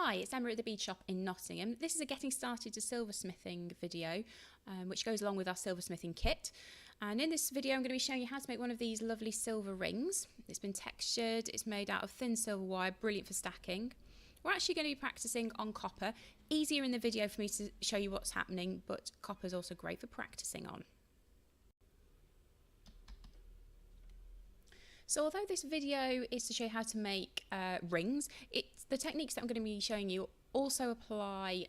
Hi, it's Emma at the Bead Shop in Nottingham. This is a getting started to silversmithing video, which goes along with our silversmithing kit. And in this video, I'm going to be showing you how to make one of these lovely silver rings. It's been textured, it's made out of thin silver wire, brilliant for stacking. We're actually going to be practicing on copper. Easier in the video for me to show you what's happening, but copper is also great for practicing on. So although this video is to show you how to make rings, the techniques that I'm going to be showing you also apply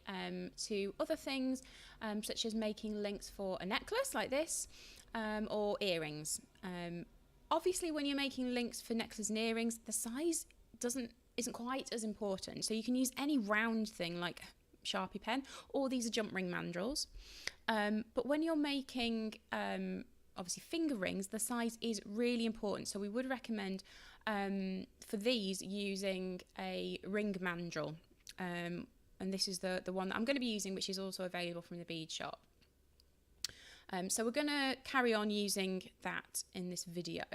to other things, such as making links for a necklace like this, or earrings. Obviously, when you're making links for necklaces and earrings, the size isn't quite as important. So you can use any round thing like Sharpie pen, or these are jump ring mandrels. But when you're making obviously finger rings, the size is really important, so we would recommend for these using a ring mandrel, and this is the one that I'm going to be using, which is also available from the Bead Shop. So we're going to carry on using that in this video.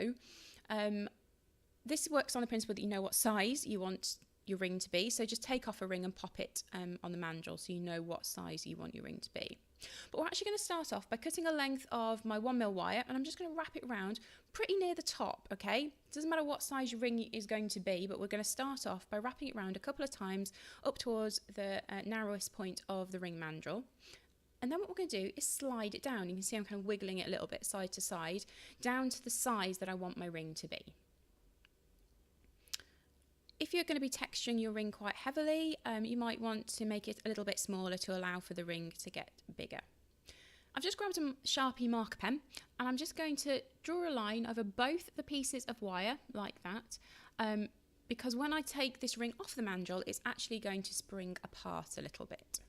This works on the principle that you know what size you want your ring to be, so just take off a ring and pop it on the mandrel so you know what size you want your ring to be. But we're actually going to start off by cutting a length of my 1mm wire, and I'm just going to wrap it round pretty near the top, okay? It doesn't matter what size your ring is going to be, but we're going to start off by wrapping it round a couple of times up towards the narrowest point of the ring mandrel. And then what we're going to do is slide it down. You can see I'm kind of wiggling it a little bit side to side, down to the size that I want my ring to be. If you're going to be texturing your ring quite heavily, you might want to make it a little bit smaller to allow for the ring to get bigger. I've just grabbed a Sharpie marker pen, and I'm just going to draw a line over both the pieces of wire like that, because when I take this ring off the mandrel, it's actually going to spring apart a little bit.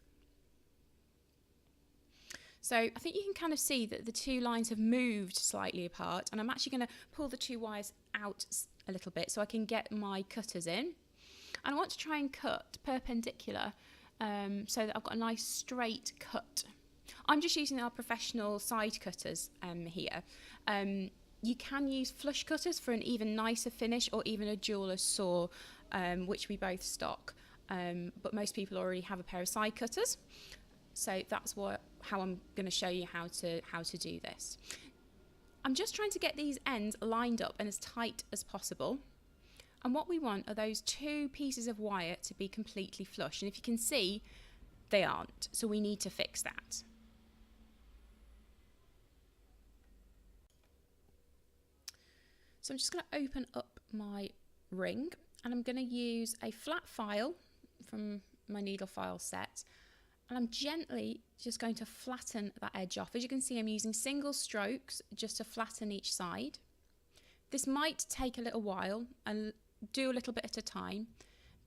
So I think you can kind of see that the two lines have moved slightly apart, and I'm actually going to pull the two wires out a little bit so I can get my cutters in. And I want to try and cut perpendicular so that I've got a nice straight cut. I'm just using our professional side cutters here. You can use flush cutters for an even nicer finish, or even a jeweller's saw, which we both stock. But most people already have a pair of side cutters. So that's how I'm going to show you how to do this. I'm just trying to get these ends lined up and as tight as possible. And what we want are those two pieces of wire to be completely flush. And if you can see, they aren't. So we need to fix that. So I'm just going to open up my ring, and I'm going to use a flat file from my needle file set. And I'm gently just going to flatten that edge off. As you can see, I'm using single strokes just to flatten each side. This might take a little while, and do a little bit at a time.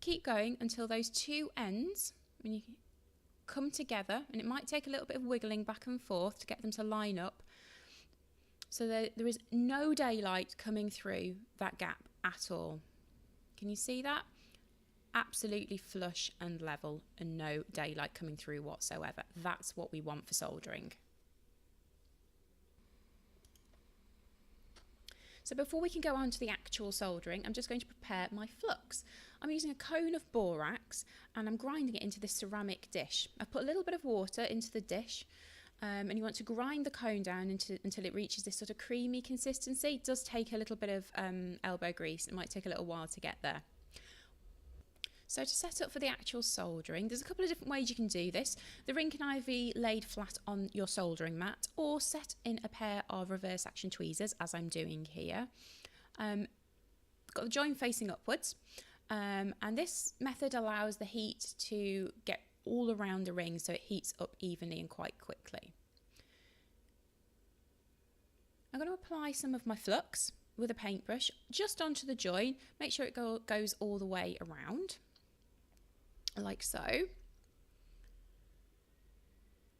Keep going until those two ends, when you come together, and it might take a little bit of wiggling back and forth to get them to line up, so that there is no daylight coming through that gap at all. Can you see that? Absolutely flush and level, and no daylight coming through whatsoever. That's what we want for soldering. So before we can go on to the actual soldering, I'm just going to prepare my flux. I'm using a cone of borax, and I'm grinding it into this ceramic dish. I've put a little bit of water into the dish, and you want to grind the cone down until it reaches this sort of creamy consistency. It does take a little bit of elbow grease. It might take a little while to get there. So to set up for the actual soldering, there's a couple of different ways you can do this. The ring can either be laid flat on your soldering mat, or set in a pair of reverse action tweezers, as I'm doing here. Got the join facing upwards, and this method allows the heat to get all around the ring, so it heats up evenly and quite quickly. I'm going to apply some of my flux with a paintbrush just onto the join. Make sure it goes all the way around, like so.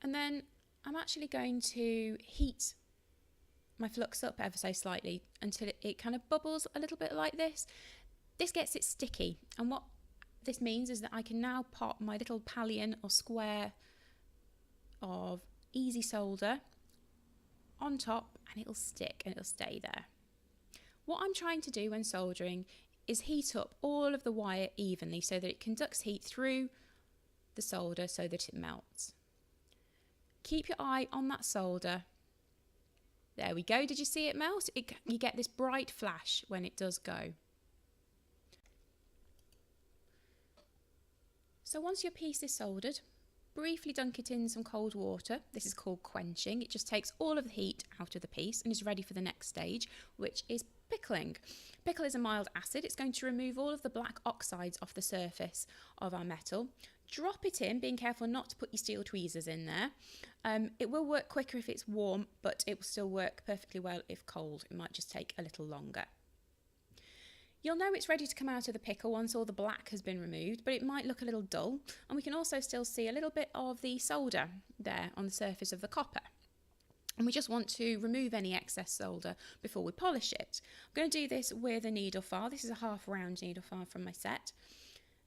And then I'm actually going to heat my flux up ever so slightly until it kind of bubbles a little bit like this. This gets it sticky, and what this means is that I can now pop my little pallion or square of easy solder on top, and it'll stick and it'll stay there. What I'm trying to do when soldering is heat up all of the wire evenly so that it conducts heat through the solder so that it melts. Keep your eye on that solder. There we go. Did you see it melt? You get this bright flash when it does go. So once your piece is soldered, briefly dunk it in some cold water. This is called quenching. It just takes all of the heat out of the piece and is ready for the next stage, which is pickling. Pickle is a mild acid. It's going to remove all of the black oxides off the surface of our metal. Drop it in, being careful not to put your steel tweezers in there. It will work quicker if it's warm, but it will still work perfectly well if cold. It might just take a little longer. You'll know it's ready to come out of the pickle once all the black has been removed, but it might look a little dull, and we can also still see a little bit of the solder there on the surface of the copper. And we just want to remove any excess solder before we polish it. I'm going to do this with a needle file. This is a half round needle file from my set.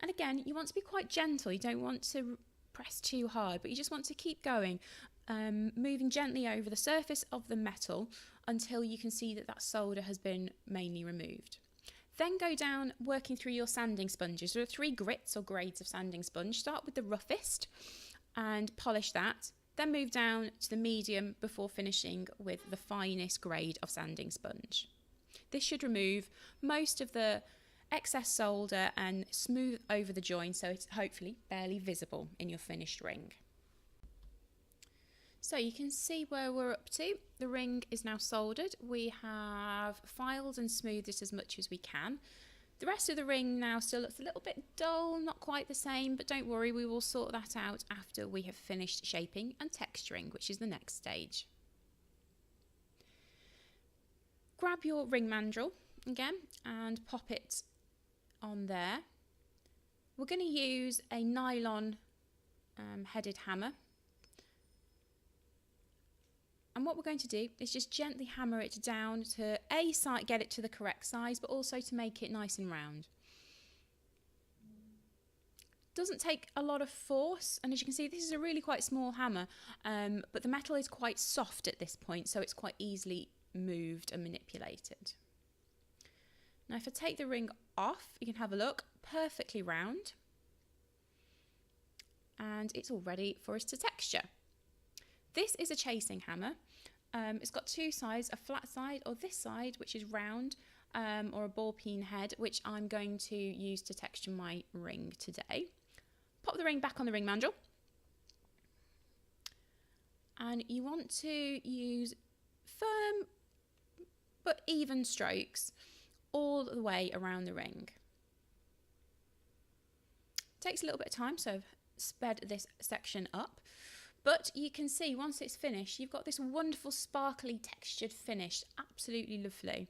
And again, you want to be quite gentle. You don't want to press too hard, but you just want to keep going, moving gently over the surface of the metal until you can see that that solder has been mainly removed. Then go down working through your sanding sponges. There are 3 grits or grades of sanding sponge. Start with the roughest and polish that. Then move down to the medium before finishing with the finest grade of sanding sponge. This should remove most of the excess solder and smooth over the join so it's hopefully barely visible in your finished ring. So you can see where we're up to. The ring is now soldered. We have filed and smoothed it as much as we can. The rest of the ring now still looks a little bit dull, not quite the same, but don't worry, we will sort that out after we have finished shaping and texturing, which is the next stage. Grab your ring mandrel again and pop it on there. We're going to use a nylon headed hammer. And what we're going to do is just gently hammer it down to get it to the correct size, but also to make it nice and round. Doesn't take a lot of force, and as you can see, this is a really quite small hammer, but the metal is quite soft at this point, so it's quite easily moved and manipulated. Now if I take the ring off, you can have a look, perfectly round, and it's all ready for us to texture. This is a chasing hammer. It's got 2 sides, a flat side or this side, which is round, or a ball peen head, which I'm going to use to texture my ring today. Pop the ring back on the ring mandrel. And you want to use firm but even strokes all the way around the ring. Takes a little bit of time, so I've sped this section up. But you can see once it's finished, you've got this wonderful sparkly textured finish. Absolutely lovely.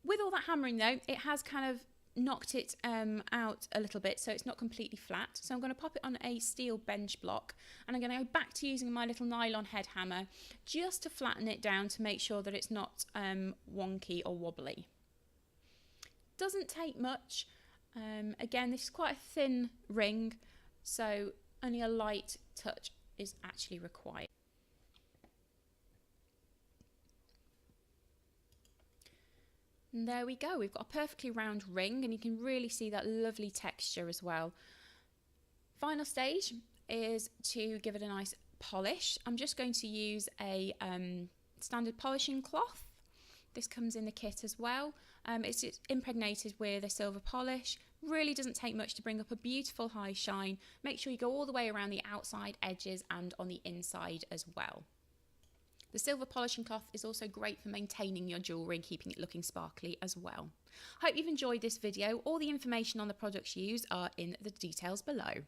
With all that hammering though, it has kind of knocked it out a little bit, so it's not completely flat. So I'm going to pop it on a steel bench block, and I'm going to go back to using my little nylon head hammer just to flatten it down to make sure that it's not wonky or wobbly. Doesn't take much. Again, this is quite a thin ring, so only a light touch is actually required. And there we go, we've got a perfectly round ring, and you can really see that lovely texture as well. Final stage is to give it a nice polish. I'm just going to use a standard polishing cloth. This comes in the kit as well. It's impregnated with a silver polish. Really doesn't take much to bring up a beautiful high shine. Make sure you go all the way around the outside edges and on the inside as well. The silver polishing cloth is also great for maintaining your jewellery and keeping it looking sparkly as well. Hope you've enjoyed this video. All the information on the products used are in the details below.